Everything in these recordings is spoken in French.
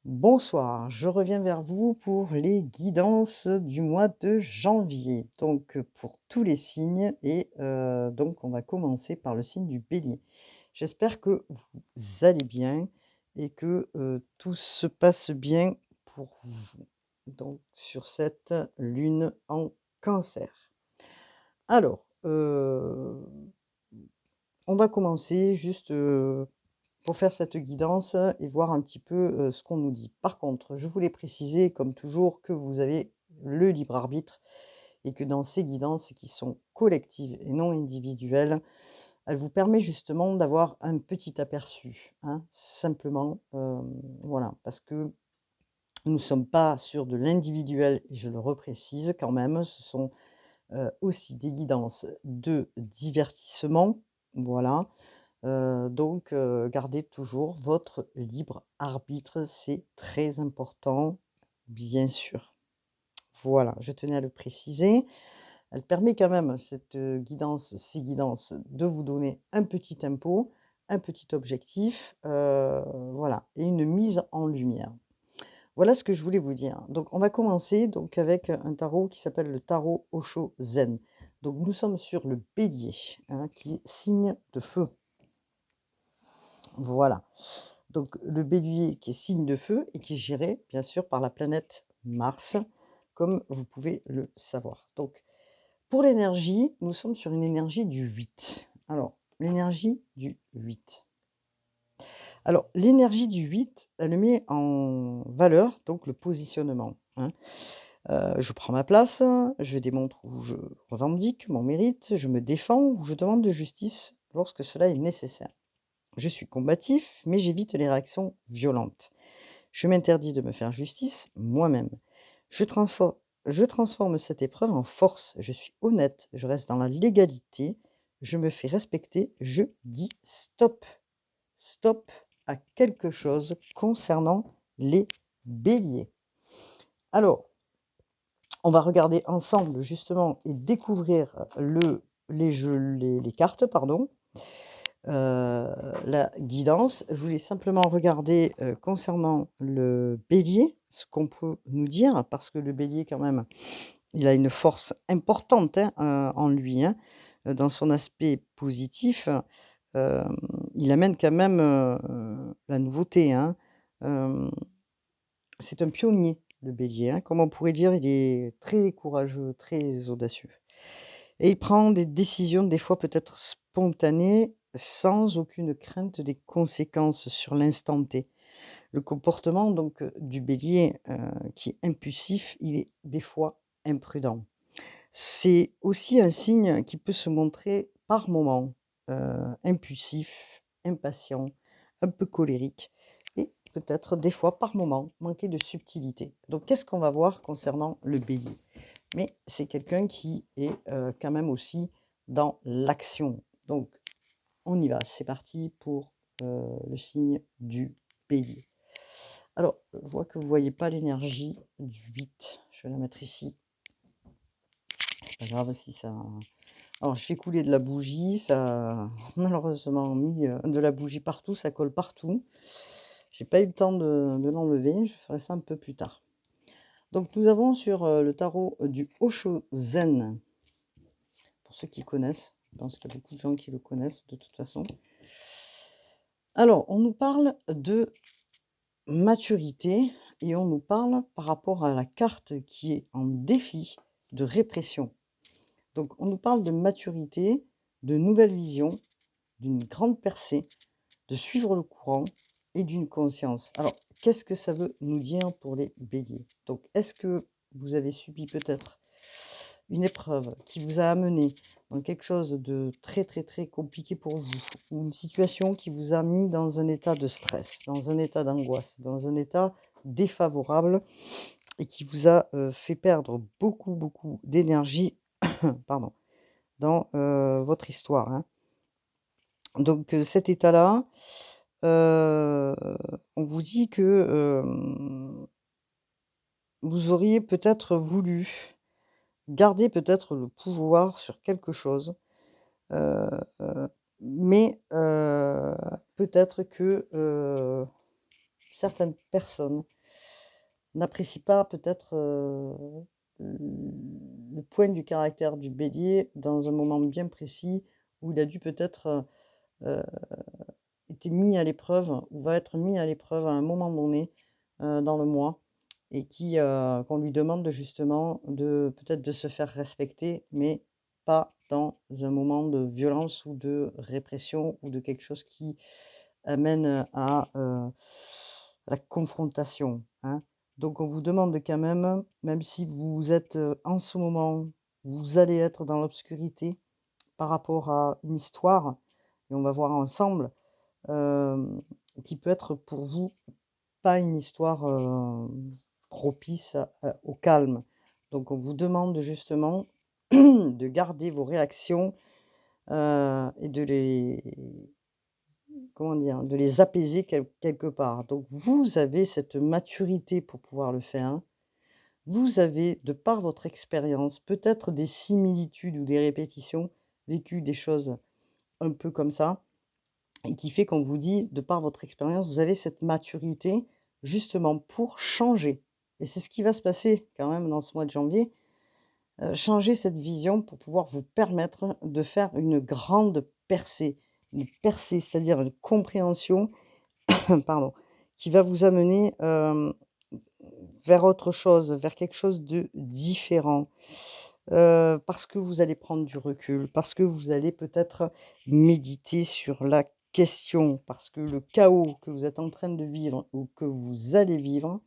Bonsoir, je reviens vers vous pour les guidances du mois de janvier. Donc, pour tous les signes et donc on va commencer par le signe du Bélier. J'espère que vous allez bien et que, tout se passe bien pour vous. Donc sur cette lune en Cancer. Alors, on va commencer juste, pour faire cette guidance et voir un petit peu, ce qu'on nous dit. Par contre, je voulais préciser, comme toujours, que vous avez le libre arbitre et que dans ces guidances qui sont collectives et non individuelles, elle vous permet justement d'avoir un petit aperçu, hein, simplement, voilà. Parce que nous ne sommes pas sur de l'individuel et je le reprécise quand même, ce sont, aussi des guidances de divertissement, voilà. Donc gardez toujours votre libre arbitre, c'est très important, bien sûr. Voilà, je tenais à le préciser. Elle permet quand même cette, guidance ces guidances de vous donner un petit tempo, un petit objectif, voilà et une mise en lumière. Voilà ce que je voulais vous dire. Donc on va commencer donc avec un tarot qui s'appelle le tarot Osho Zen. Donc nous sommes sur le Bélier, hein, qui est signe de feu. Voilà. Donc le Bélier qui est signe de feu et qui est géré bien sûr par la planète Mars, comme vous pouvez le savoir. Donc pour l'énergie, nous sommes sur une énergie du 8. Alors l'énergie du 8. Alors l'énergie du 8, elle met en valeur donc le positionnement, hein. Je prends ma place, je démontre ou je revendique mon mérite, je me défends ou je demande de justice lorsque cela est nécessaire. Je suis combatif, mais j'évite les réactions violentes. Je m'interdis de me faire justice moi-même. Je transfor je transforme cette épreuve en force. Je suis honnête, je reste dans la légalité, je me fais respecter, je dis stop. Stop à quelque chose concernant les béliers. Alors, on va regarder ensemble justement et découvrir les jeux, les cartes, pardon. La guidance, je voulais simplement regarder, concernant le bélier, ce qu'on peut nous dire, parce que le bélier quand même, il a une force importante, hein, en lui, hein, dans son aspect positif, il amène quand même, la nouveauté, hein. Hem, c'est un pionnier, le bélier, hein, comme on pourrait dire, il est très courageux, très audacieux et il prend des décisions des fois peut-être spontanées, sans aucune crainte des conséquences sur l'instant T. Le comportement donc, du bélier, qui est impulsif, il est des fois imprudent. C'est aussi un signe qui peut se montrer par moments, impulsif, impatient, un peu colérique et peut-être des fois par moments manquer de subtilité. Donc qu'est-ce qu'on va voir concernant le bélier? Mais c'est quelqu'un qui est, quand même aussi dans l'action. Donc on y va, c'est parti pour, le signe du bélier. Alors, je vois que vous ne voyez pas l'énergie du 8. Je vais la mettre ici. C'est pas grave si ça alors je fais couler de la bougie, ça a malheureusement mis, de la bougie partout, ça colle partout. J'ai pas eu le temps de l'enlever, je ferai ça un peu plus tard. Donc nous avons sur, le tarot, du Osho Zen, pour ceux qui connaissent. Je pense qu'il y a beaucoup de gens qui le connaissent de toute façon. Alors, on nous parle de maturité et on nous parle par rapport à la carte qui est en défi de répression. Donc on nous parle de maturité, de nouvelles visions, d'une grande percée, de suivre le courant et d'une conscience. Alors, qu'est-ce que ça veut nous dire pour les béliers? Donc, est-ce que vous avez subi peut-être une épreuve qui vous a amené dans quelque chose de très, très, très compliqué pour vous, ou une situation qui vous a mis dans un état de stress, dans un état d'angoisse, dans un état défavorable et qui vous a, fait perdre beaucoup, beaucoup d'énergie, pardon, dans, votre histoire, hein. Donc, cet état-là, heu, on vous dit que, vous auriez peut-être voulu garder peut-être le pouvoir sur quelque chose, heu heu, mais peut-être que, certaines personnes n'apprécient pas peut-être, le point du caractère du Bélier dans un moment bien précis où il a dû peut-être, heu, été mis à l'épreuve ou va être mis à l'épreuve à un moment donné, dans le mois et qu'on lui demande de justement de peut-être de se faire respecter, mais pas dans un moment de violence ou de répression ou de quelque chose qui amène, à la confrontation, hein. Donc on vous demande quand même, même si vous êtes, en ce moment, vous allez être dans l'obscurité par rapport à une histoire et on va voir ensemble, hem, qui peut être pour vous pas une histoire, propice au calme. Donc on vous demande justement de garder vos réactions, et de les comment dire? De les apaiser quelque part. Donc vous avez cette maturité pour pouvoir le faire. Vous avez, de par votre expérience, peut-être des similitudes ou des répétitions, vécu des choses un peu comme ça et qui fait qu'on vous dit, de par votre expérience, vous avez cette maturité justement pour changer et c'est ce qui va se passer quand même dans ce mois de janvier, changer cette vision pour pouvoir vous permettre de faire une grande percée. Une percée, c'est-à-dire une compréhension, pardon, qui va vous amener, vers autre chose, vers quelque chose de différent. Parce que vous allez prendre du recul, parce que vous allez peut-être méditer sur la question, parce que le chaos que vous êtes en train de vivre ou que vous allez vivre,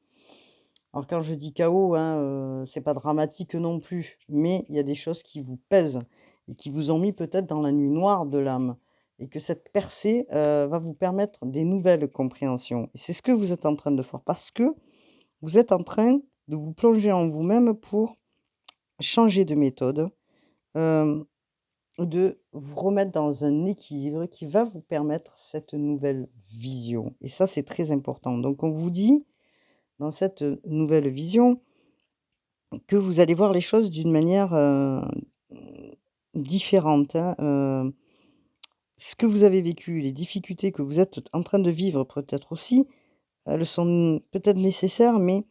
alors quand je dis chaos, hein, c'est pas dramatique non plus, mais il y a des choses qui vous pèsent et qui vous ont mis peut-être dans la nuit noire de l'âme et que cette percée, va vous permettre des nouvelles compréhensions et c'est ce que vous êtes en train de faire parce que vous êtes en train de vous plonger en vous-même pour changer de méthode, hem, de vous remettre dans un équilibre qui va vous permettre cette nouvelle vision et ça, c'est très important. Donc on vous dit, dans cette, nouvelle vision, que vous allez voir les choses d'une manière, différente, hein, ce que vous avez vécu, les difficultés que vous êtes en train de vivre peut-être aussi, elles sont peut-être nécessaires, mais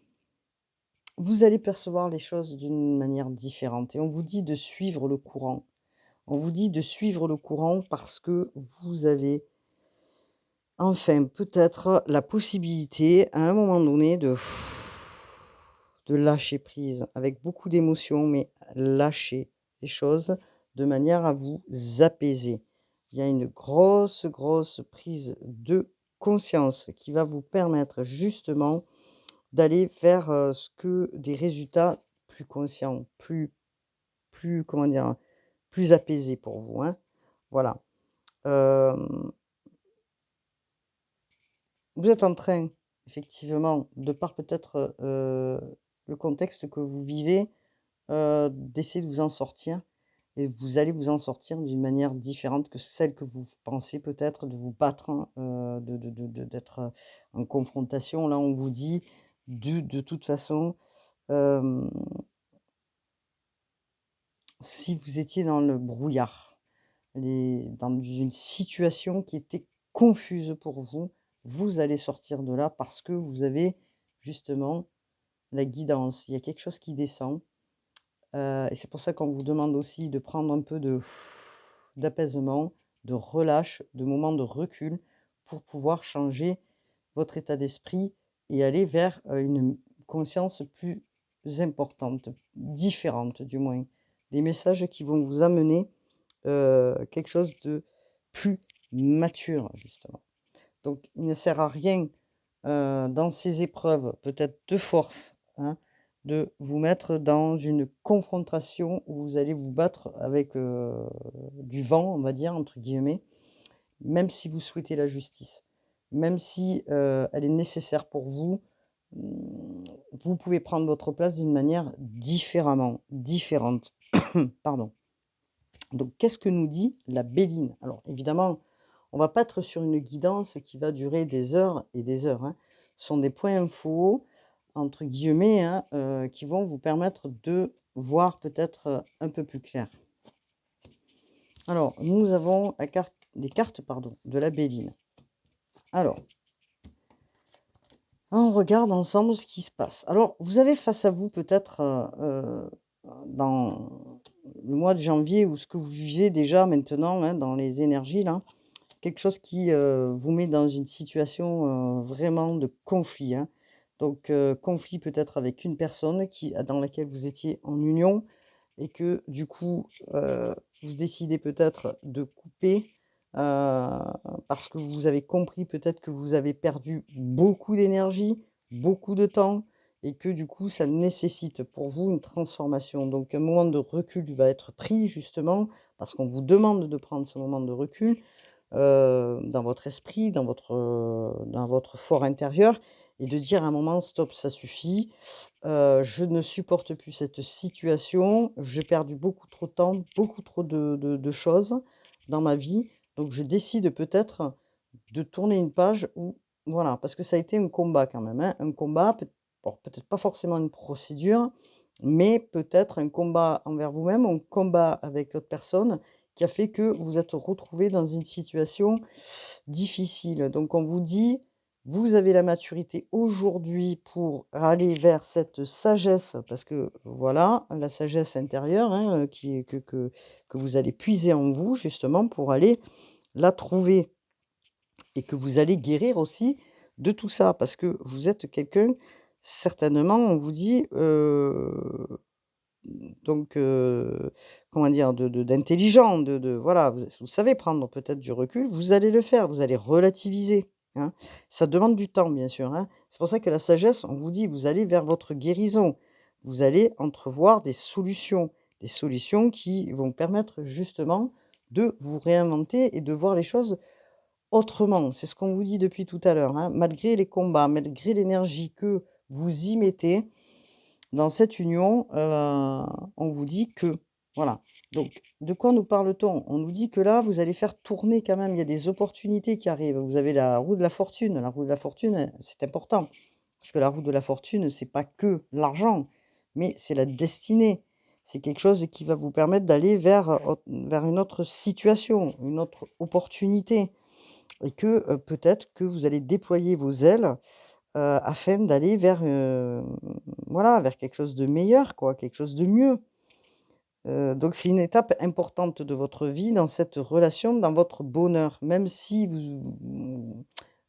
vous allez percevoir les choses d'une manière différente et on vous dit de suivre le courant. On vous dit de suivre le courant parce que vous avez enfin peut-être la possibilité à un moment donné de lâcher prise avec beaucoup d'émotions, mais lâcher les choses de manière à vous apaiser. Il y a une grosse, grosse prise de conscience qui va vous permettre justement d'aller vers, ce que des résultats plus conscients, plus comment dire? Plus apaisés pour vous, hein. Voilà. Hem, vous êtes en train, effectivement, de par peut-être, le contexte que vous vivez, d'essayer de vous en sortir et vous allez vous en sortir d'une manière différente que celle que vous pensez peut-être, de vous battre, hein, d'être, en confrontation. Là, on vous dit de toute façon, hem si vous étiez dans le brouillard, dans une situation qui était confuse pour vous, vous allez sortir de là parce que vous avez justement la guidance. Il y a quelque chose qui descend, et c'est pour ça qu'on vous demande aussi de prendre un peu d'apaisement, de relâche, de moments de recul pour pouvoir changer votre état d'esprit et aller vers, une conscience plus importante, différente du moins. Des messages qui vont vous amener, quelque chose de plus mature justement. Donc il ne sert à rien, dans ces épreuves peut-être de force, hein, de vous mettre dans une confrontation où vous allez vous battre avec, «du vent», on va dire, entre guillemets, même si vous souhaitez la justice. Même si, elle est nécessaire pour vous, vous pouvez prendre votre place d'une manière différente. Pardon. Donc qu'est-ce que nous dit la Béline? Alors évidemment, on va pas être sur une guidance qui va durer des heures et des heures, hein. Ce sont des «points infos» entre guillemets, hein, qui vont vous permettre de voir peut-être, un peu plus clair. Alors nous avons la carte les cartes pardon, de la Béline. Alors On regarde ensemble ce qui se passe. Alors, vous avez face à vous peut-être, dans le mois de janvier ou ce que vous vivez déjà maintenant, hein, dans les énergies là, quelque chose qui, vous met dans une situation, vraiment de conflit, hein. Donc, conflit peut-être avec une personne dans laquelle vous étiez en union et que du coup, vous décidez peut-être de couper, parce que vous avez compris peut-être que vous avez perdu beaucoup d'énergie, beaucoup de temps et que du coup ça nécessite pour vous une transformation. Donc un moment de recul va être pris justement parce qu'on vous demande de prendre ce moment de recul, dans votre esprit, dans votre fort intérieur et de dire à un moment: «Stop, ça suffit, je ne supporte plus cette situation, j'ai perdu beaucoup trop de temps, beaucoup trop de choses dans ma vie, donc je décide peut-être de tourner une page» ou voilà, parce que ça a été un combat quand même, hein, un combat, bon, peut-être pas forcément une procédure, mais peut-être un combat envers vous-même, un combat avec l'autre personne qui a fait que vous vous êtes retrouvés dans une situation difficile. Donc on vous dit: «Vous avez la maturité aujourd'hui pour aller vers cette sagesse», parce que voilà, la sagesse intérieure, hein, qui est que vous allez puiser en vous justement pour aller la trouver et que vous allez guérir aussi de tout ça. Parce que vous êtes quelqu'un, certainement, on vous dit, donc comment dire? D'intelligent, voilà, vous savez prendre peut-être du recul, vous allez le faire, vous allez relativiser, hein. Ça demande du temps, bien sûr, hein. C'est pour ça que la sagesse, on vous dit: «Vous allez vers votre guérison». Vous allez entrevoir des solutions qui vont permettre justement de vous réinventer et de voir les choses autrement. C'est ce qu'on vous dit depuis tout à l'heure, hein. Malgré les combats, malgré l'énergie que vous y mettez, dans cette union, on vous dit que voilà. Donc de quoi nous parle-t-on? On nous dit que là, vous allez faire tourner quand même, il y a des opportunités qui arrivent. Vous avez la roue de la fortune. La roue de la fortune, c'est important. Parce que la roue de la fortune, c'est pas que l'argent, mais c'est la destinée. C'est quelque chose qui va vous permettre d'aller vers une autre situation, une autre opportunité et que, peut-être que vous allez déployer vos ailes, afin d'aller vers, voilà, vers quelque chose de meilleur quoi, quelque chose de mieux. Donc c'est une étape importante de votre vie dans cette relation, dans votre bonheur. Même si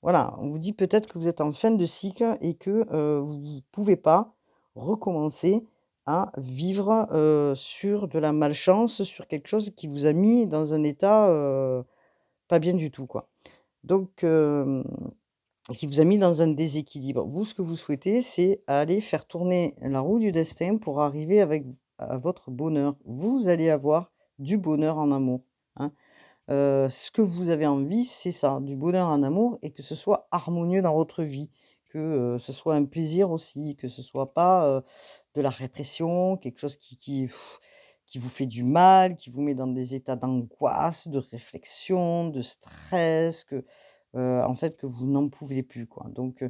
voilà, on vous dit peut-être que vous êtes en fin de cycle et que, vous ne pouvez pas recommencer à vivre, sur de la malchance, sur quelque chose qui vous a mis dans un état, pas bien du tout quoi. Donc qui vous a mis dans un déséquilibre. Vous, ce que vous souhaitez, c'est aller faire tourner la roue du destin pour arriver à votre bonheur. Vous allez avoir du bonheur en amour, hein. Ce que vous avez envie, c'est ça, du bonheur en amour et que ce soit harmonieux dans votre vie, que, ce soit un plaisir aussi, que ce soit pas, de la répression, quelque chose qui vous fait du mal, qui vous met dans des états d'angoisse, de réflexion, de stress, en fait, que vous n'en pouvez plus, quoi. Donc,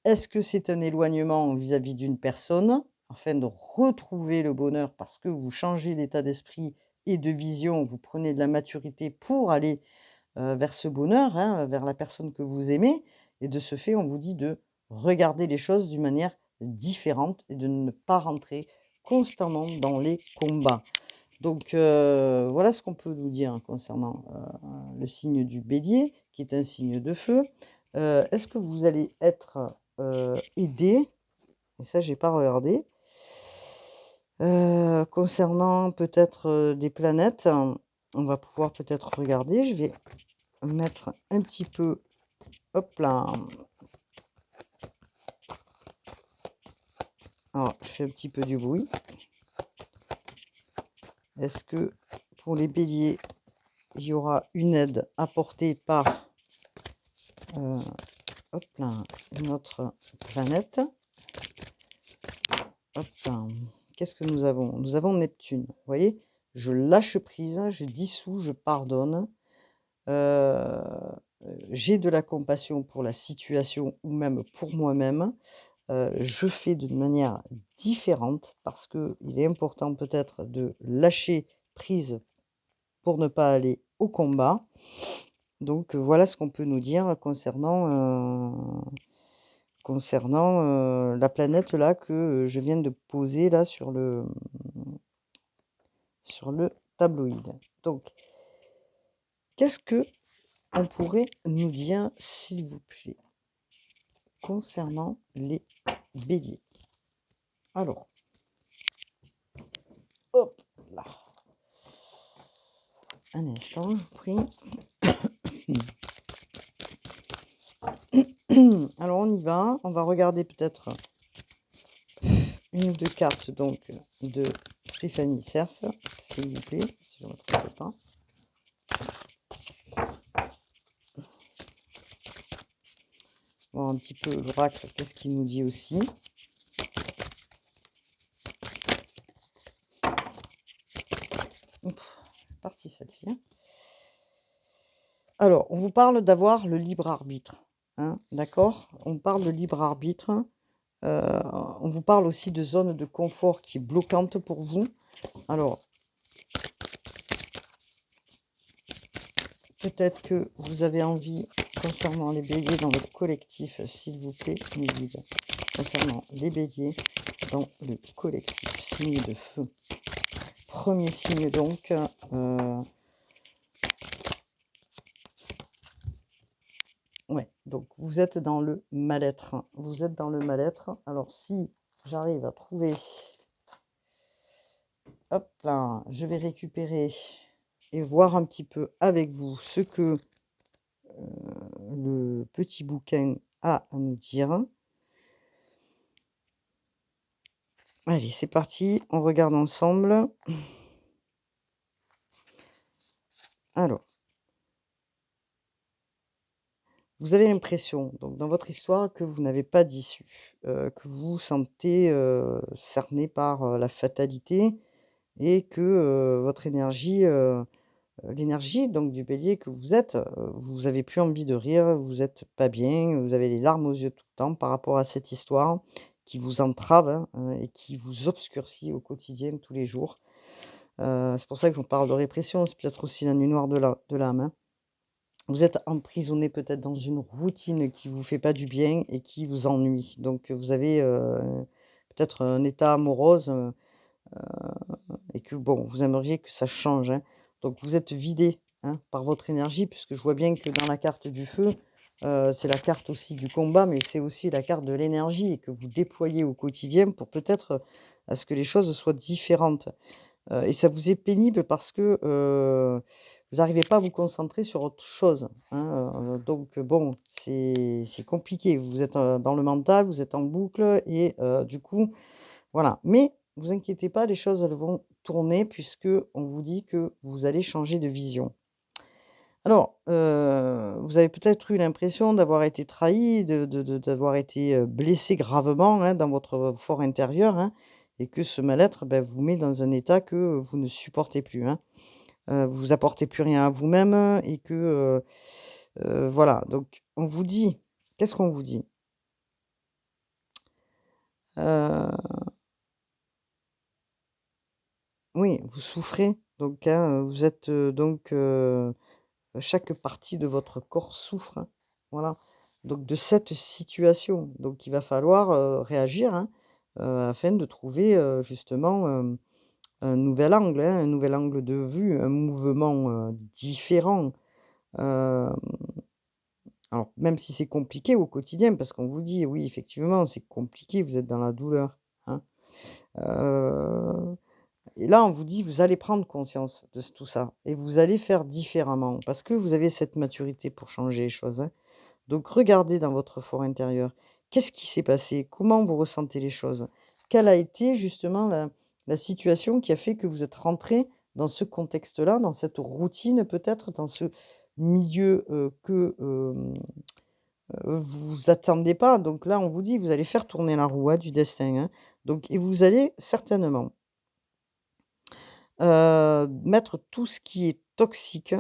est-ce que c'est un éloignement vis-à-vis d'une personne, afin de retrouver le bonheur parce que vous changez d'état d'esprit et de vision, vous prenez de la maturité pour aller, vers ce bonheur, hein, vers la personne que vous aimez et de ce fait, on vous dit de regarder les choses d'une manière différente et de ne pas rentrer constamment dans les combats. Donc, voilà ce qu'on peut nous dire concernant, le signe du Bélier, qui est un signe de feu. Est-ce que vous allez être, aidés? Et ça, j'ai pas regardé. Concernant peut-être, des planètes, on va pouvoir peut-être regarder. Je vais mettre un petit peu, hop là, alors je fais un petit peu du bruit. Est-ce que pour les béliers, il y aura une aide apportée par, heu, hop là, notre planète? Hop là, qu'est-ce que nous avons? Nous avons Neptune, vous voyez? Je lâche prise, je dissous, je pardonne, heu, j'ai de la compassion pour la situation ou même pour moi-même. Je fais d'une manière différente parce qu'il est important peut-être de lâcher prise pour ne pas aller au combat. Donc, voilà ce qu'on peut nous dire concernant, concernant, la planète là que, je viens de poser là sur le tabloïd. Donc, qu'est-ce que on pourrait nous dire, s'il vous plaît, concernant les béliers? Alors, hop là. Un instant, je vous prie. Alors on y va. On va regarder peut-être une ou deux cartes donc de Stéphanie Cerf, s'il vous plaît, si je ne me trompe pas. Voir un petit peu l'oracle, qu'est-ce qu'il nous dit aussi. Partie celle-ci. Alors, on vous parle d'avoir le libre arbitre. Hein, d'accord? On parle de libre arbitre. On vous parle aussi de zone de confort qui est bloquante pour vous. Alors, peut-être que vous avez envie, concernant les béliers dans votre collectif, s'il vous plaît, mes guides, concernant les béliers dans le collectif, signe de feu. Premier signe donc, ouais, donc vous êtes dans le mal-être. Vous êtes dans le mal-être. Alors si j'arrive à trouver, hop là, je vais récupérer et voir un petit peu avec vous ce que le petit bouquin a à nous dire. Allez, c'est parti, on regarde ensemble. Alors, vous avez l'impression, donc dans votre histoire, que vous n'avez pas d'issue, que vous vous sentez cerné par la fatalité et que votre énergie, l'énergie donc du bélier que vous êtes, vous avez plus envie de rire, vous êtes pas bien, vous avez les larmes aux yeux tout le temps par rapport à cette histoire qui vous entrave, hein, et qui vous obscurcit au quotidien tous les jours. C'est pour ça que je vous parle de répression, c'est peut-être aussi la nuit noire de l'âme, hein. Vous êtes emprisonné peut-être dans une routine qui vous fait pas du bien et qui vous ennuie. Donc, vous avez, peut-être un état morose, et que bon, vous aimeriez que ça change, hein. Donc vous êtes vidé, hein, par votre énergie puisque je vois bien que dans la carte du feu, c'est la carte aussi du combat, mais c'est aussi la carte de l'énergie et que vous déployez au quotidien pour peut-être, à ce que les choses soient différentes. Et ça vous est pénible parce que, vous n'arrivez pas à vous concentrer sur autre chose, hein, donc bon, c'est compliqué. Vous êtes, dans le mental, vous êtes en boucle et du coup, voilà. Mais vous inquiétez pas, les choses, elles vont tourner puisque on vous dit que vous allez changer de vision. Alors, vous avez peut-être eu l'impression d'avoir été trahi, d'avoir été, blessé gravement, hein, dans votre fort intérieur, hein, et que ce mal-être, bah, vous met dans un état que vous ne supportez plus, hein. Vous apportez plus rien à vous-même et que, voilà. Donc on vous dit qu'est-ce qu'on vous dit? Heu, oui, vous souffrez donc, hein, vous êtes, donc, chaque partie de votre corps souffre, hein, voilà, donc de cette situation. Donc il va falloir, réagir, hein, afin de trouver, justement, un nouvel angle, hein, un nouvel angle de vue, un mouvement, différent. Hem, alors même si c'est compliqué au quotidien, parce qu'on vous dit: «Oui, effectivement, c'est compliqué, vous êtes dans la douleur», hein. Heu et là, on vous dit: «Vous allez prendre conscience de tout ça et vous allez faire différemment», parce que vous avez cette maturité pour changer les choses, hein. Donc regardez dans votre fort intérieur. Qu'est-ce qui s'est passé? Comment vous ressentez les choses? Quelle a été justement la situation qui a fait que vous êtes rentré dans ce contexte-là, dans cette routine peut-être, dans ce milieu, que, vous attendiez pas? Donc là, on vous dit: «Vous allez faire tourner la roue, hein, du destin», hein. Donc et vous allez certainement, mettre tout ce qui est toxique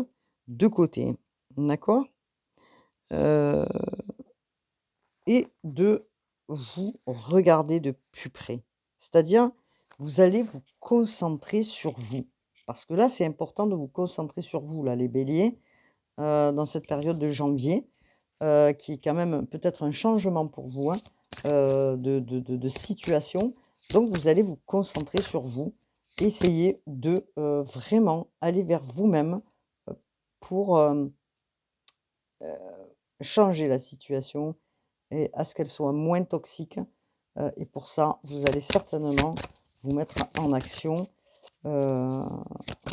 de côté. D'accord? Heu et de vous regarder de plus près. C'est-à-dire, vous allez vous concentrer sur vous. Parce que là, c'est important de vous concentrer sur vous, là, les béliers, dans cette période de janvier. qui est quand même peut-être un changement pour vous, hein, de situation. Donc vous allez vous concentrer sur vous, essayer de, vraiment aller vers vous-même, heu, pour, changer la situation et à ce qu'elle soit moins toxique, et pour ça, vous allez certainement vous mettre en action, heu,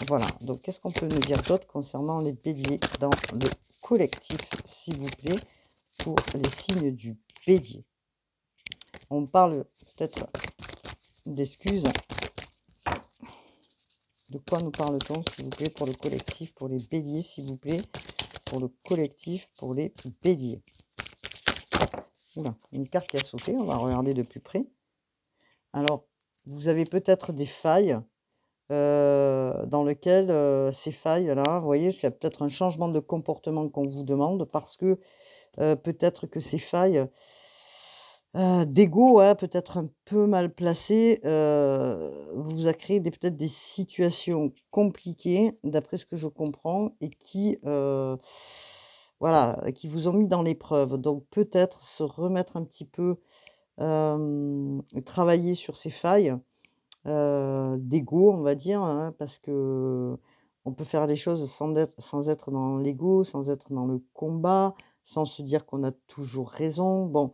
voilà. Donc qu'est-ce qu'on peut nous dire d'autre concernant les béliers dans le collectif, s'il vous plaît, pour les signes du bélier? On parle peut-être d'excuses. De quoi nous parle-t-on, s'il vous plaît, pour le collectif, pour les béliers, s'il vous plaît, pour le collectif, pour les béliers? Oula, une carte qui a sauté, on va regarder de plus près. Alors, vous avez peut-être des failles dans lesquelles ces failles-là, vous voyez, c'est peut-être un changement de comportement qu'on vous demande parce que peut-être que ces failles d'ego, ouais, peut-être un peu mal placées, vous a créé peut-être des situations compliquées, d'après ce que je comprends et qui, voilà, qui vous ont mis dans l'épreuve. Donc peut-être se remettre un petit peu, travailler sur ces failles, d'ego, on va dire, hein, parce que on peut faire les choses sans être dans l'ego, sans être dans le combat, sans se dire qu'on a toujours raison. Bon,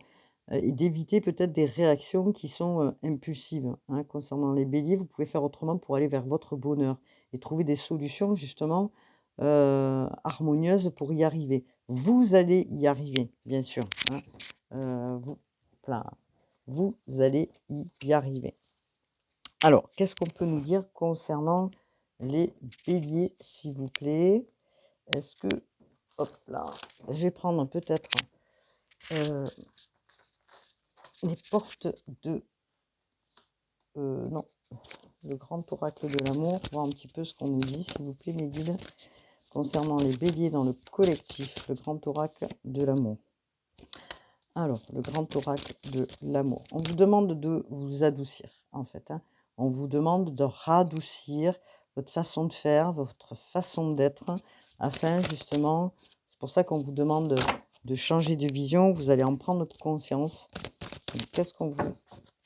et d'éviter peut-être des réactions qui sont, impulsives, hein. Concernant les béliers, vous pouvez faire autrement pour aller vers votre bonheur et trouver des solutions justement, harmonieuses pour y arriver. Vous allez y arriver, bien sûr, hein, vous voilà, vous allez y arriver. Alors, qu'est-ce qu'on peut nous dire concernant les béliers, s'il vous plaît? Est-ce que hop là, je vais prendre peut-être, heu, les portes de, non, le grand oracle de l'amour, voir un petit peu ce qu'on nous dit, s'il vous plaît, mes guides, concernant les béliers dans le collectif, le grand oracle de l'amour. Alors, le grand oracle de l'amour. On vous demande de vous adoucir, en fait, hein. On vous demande de radoucir votre façon de faire, votre façon d'être, afin justement, c'est pour ça qu'on vous demande de changer de vision, vous allez en prendre conscience. Donc,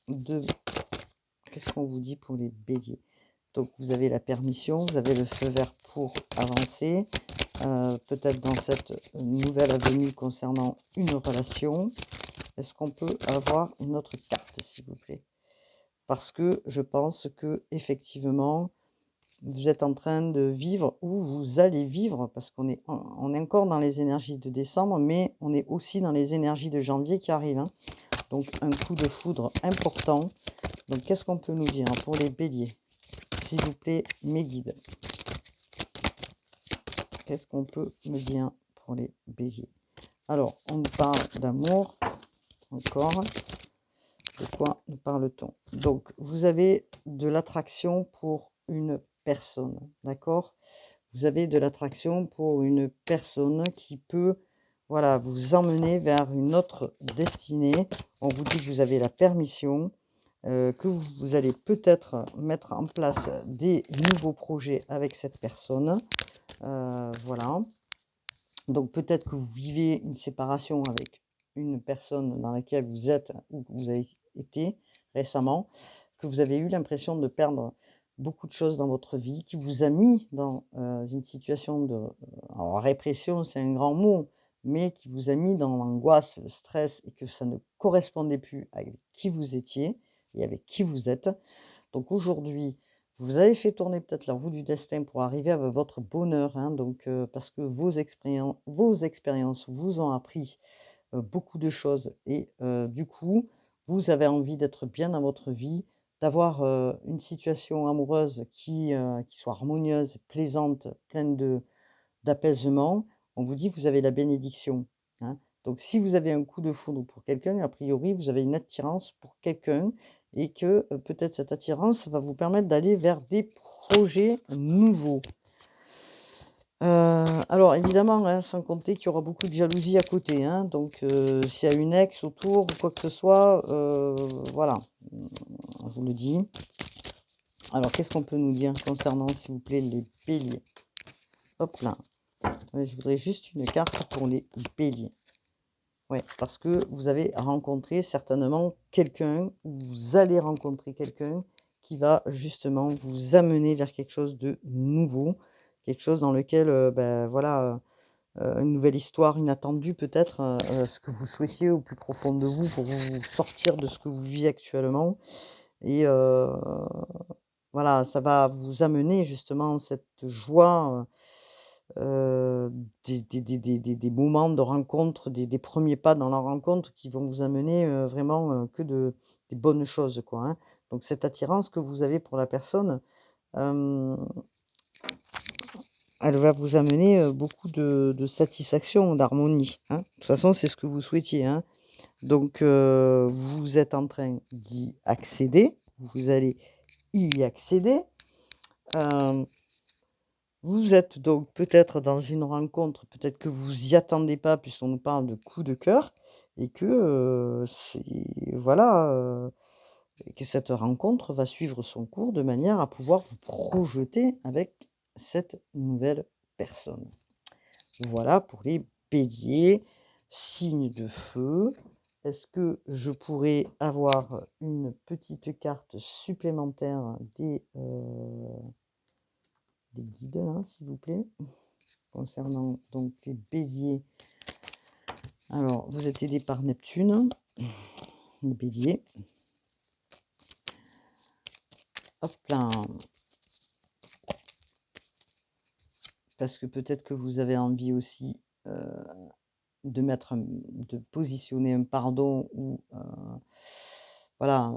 de- qu'est-ce qu'on vous dit pour les béliers? Donc, vous avez la permission, vous avez le feu vert pour avancer, peut-être dans cette nouvelle avenue concernant une relation. Est-ce qu'on peut avoir une autre carte, s'il vous plaît? Parce que je pense que effectivement, vous êtes en train de vivre ou vous allez vivre, parce on est encore dans les énergies de décembre, mais on est aussi dans les énergies de janvier qui arrivent, hein. Donc un coup de foudre important. Donc qu'est-ce qu'on peut nous dire pour les béliers? S'il vous plaît, mes guides. Qu'est-ce qu'on peut me dire pour les béliers? Alors, on nous parle d'amour, encore. De quoi nous parle-t-on? Donc, vous avez de l'attraction pour une personne, d'accord? Vous avez de l'attraction pour une personne qui peut, voilà, vous emmener vers une autre destinée. On vous dit que vous avez la permission, que vous allez peut-être mettre en place des nouveaux projets avec cette personne. Voilà. Donc, peut-être que vous vivez une séparation avec une personne dans laquelle vous êtes ou que vous avez été récemment, que vous avez eu l'impression de perdre beaucoup de choses dans votre vie, qui vous a mis dans, une situation de, alors répression, c'est un grand mot, mais qui vous a mis dans l'angoisse, le stress et que ça ne correspondait plus avec qui vous étiez et avec qui vous êtes. Donc aujourd'hui, vous avez fait tourner peut-être la roue du destin pour arriver à votre bonheur, hein, donc parce que vos expériences vous ont appris, beaucoup de choses et du coup, vous avez envie d'être bien dans votre vie, d'avoir, une situation amoureuse qui soit harmonieuse, plaisante, pleine d'apaisement. On vous dit que vous avez la bénédiction, hein. Donc si vous avez un coup de foudre pour quelqu'un, a priori, vous avez une attirance pour quelqu'un et que, peut-être cette attirance va vous permettre d'aller vers des projets nouveaux. Alors évidemment, hein, sans compter qu'il y aura beaucoup de jalousie à côté, hein, donc s'il y a une ex autour ou quoi que ce soit, voilà, on vous le dit. Alors qu'est-ce qu'on peut nous dire concernant, s'il vous plaît, les béliers? Hop là, je voudrais juste une carte pour les béliers. Ouais, parce que vous avez rencontré certainement quelqu'un, ou vous allez rencontrer quelqu'un qui va justement vous amener vers quelque chose de nouveau, quelque chose dans lequel, voilà, une nouvelle histoire inattendue peut-être, ce que vous souhaitiez au plus profond de vous pour vous sortir de ce que vous vivez actuellement et voilà, ça va vous amener justement cette joie, des moments de rencontre, des 1 pas dans la rencontre qui vont vous amener, vraiment, que des bonnes choses, quoi, hein. Donc cette attirance que vous avez pour la personne, hem, elle va vous amener, beaucoup de satisfaction, d'harmonie, hein. De toute façon, c'est ce que vous souhaitiez, hein. Donc vous êtes en train d'y accéder, vous allez y accéder. Hem, vous êtes donc peut-être dans une rencontre, peut-être que vous y attendez pas puisqu'on nous parle de coup de cœur et que, c'est voilà, et que cette rencontre va suivre son cours de manière à pouvoir vous projeter avec cette nouvelle personne. Voilà pour les béliers, signes de feu. Est-ce que je pourrais avoir une petite carte supplémentaire des guides là, s'il vous plaît? Concernant donc les béliers. Alors, vous êtes aidé par Neptune, les béliers. Hop là. Parce que peut-être que vous avez envie aussi de positionner un pardon ou voilà,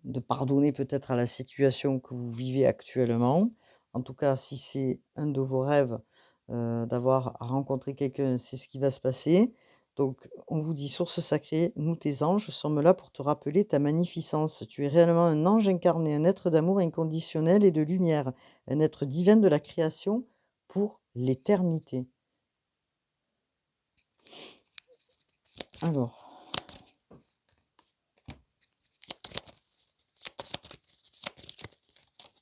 de pardonner peut-être à la situation que vous vivez actuellement. En tout cas, si c'est un de vos rêves, d'avoir rencontré quelqu'un, c'est ce qui va se passer. Donc on vous dit: «Source sacrée, nous tes anges sommes là pour te rappeler ta magnificence. Tu es réellement un ange incarné, un être d'amour inconditionnel et de lumière, un être divin de la création pour l'éternité». Alors,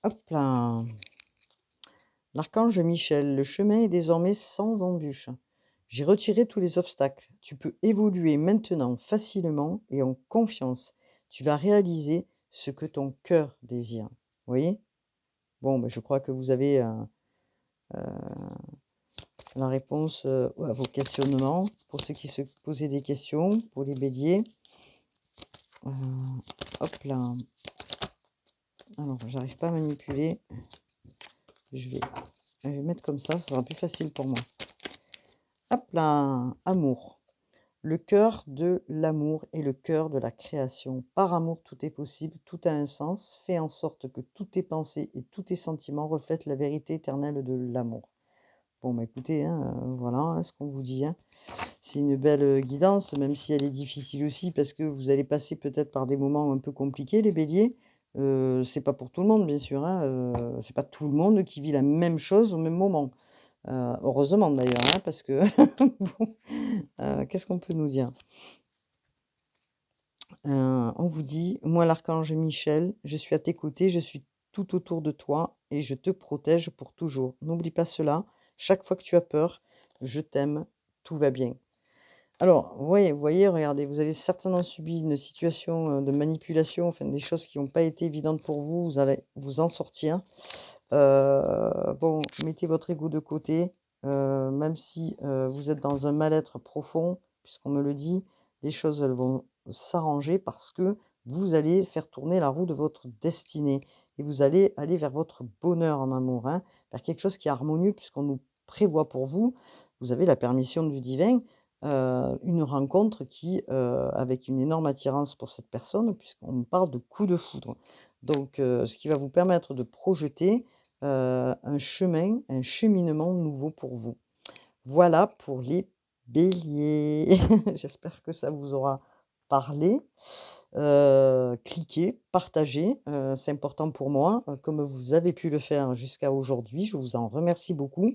hop là! L'archange Michel, le chemin est désormais sans embûche. J'ai retiré tous les obstacles. Tu peux évoluer maintenant facilement et en confiance. Tu vas réaliser ce que ton cœur désire. Vous voyez? Bon, ben, je crois que vous avez la réponse à vos questionnements. Pour ceux qui se posaient des questions, pour les béliers. Euh, hop là. Alors, j'arrive pas à manipuler. Je vais, je vais mettre comme ça sera plus facile pour moi. Hop là, amour. Le cœur de l'amour est le cœur de la création. Par amour, tout est possible, tout a un sens. Fais en sorte que tous tes pensées et tous tes sentiments reflètent la vérité éternelle de l'amour. Bon, bah écoutez, hein, voilà hein, ce qu'on vous dit, hein. C'est une belle guidance, même si elle est difficile aussi, parce que vous allez passer peut-être par des moments un peu compliqués, les béliers. C'est pas pour tout le monde, bien sûr, hein, c'est pas tout le monde qui vit la même chose au même moment. Heureusement d'ailleurs, hein, parce que bon, qu'est-ce qu'on peut nous dire? On vous dit: «Moi l'archange Michel, je suis à tes côtés, je suis tout autour de toi et je te protège pour toujours. N'oublie pas cela, chaque fois que tu as peur, je t'aime, tout va bien». Alors, vous voyez, regardez, vous avez certainement subi une situation, de manipulation, enfin des choses qui n'ont pas été évidentes pour vous, vous allez vous en sortir. Bon, mettez votre ego de côté, même si, vous êtes dans un mal-être profond, puisqu'on me le dit, les choses, elles vont s'arranger parce que vous allez faire tourner la roue de votre destinée et vous allez aller vers votre bonheur en amour, hein, vers quelque chose qui est harmonieux puisqu'on nous prévoit pour vous, vous avez la permission du divin, une rencontre qui, avec une énorme attirance pour cette personne puisqu'on nous parle de coup de foudre. Donc, ce qui va vous permettre de projeter un chemin, un cheminement nouveau pour vous. Voilà pour les béliers. J'espère que ça vous aura parlé. Cliquez, partagez, c'est important pour moi, comme vous avez pu le faire jusqu'à aujourd'hui. Je vous en remercie beaucoup.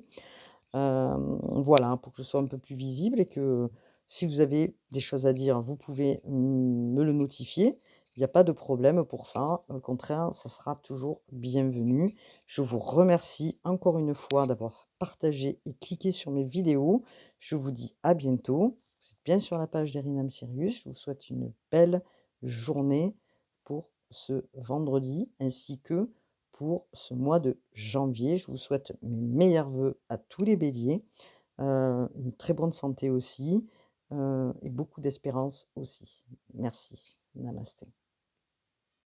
Voilà, pour que je sois un peu plus visible et que si vous avez des choses à dire, vous pouvez me le notifier. Il n'y a pas de problème pour ça. Au contraire, ça sera toujours bienvenu. Je vous remercie encore une fois d'avoir partagé et cliqué sur mes vidéos. Je vous dis à bientôt. Vous êtes bien sur la page d'Erinam Sirius. Je vous souhaite une belle journée pour ce vendredi ainsi que pour ce mois de janvier. Je vous souhaite mes meilleurs vœux à tous les béliers, une très bonne santé aussi, et beaucoup d'espérance aussi. Merci. Namasté.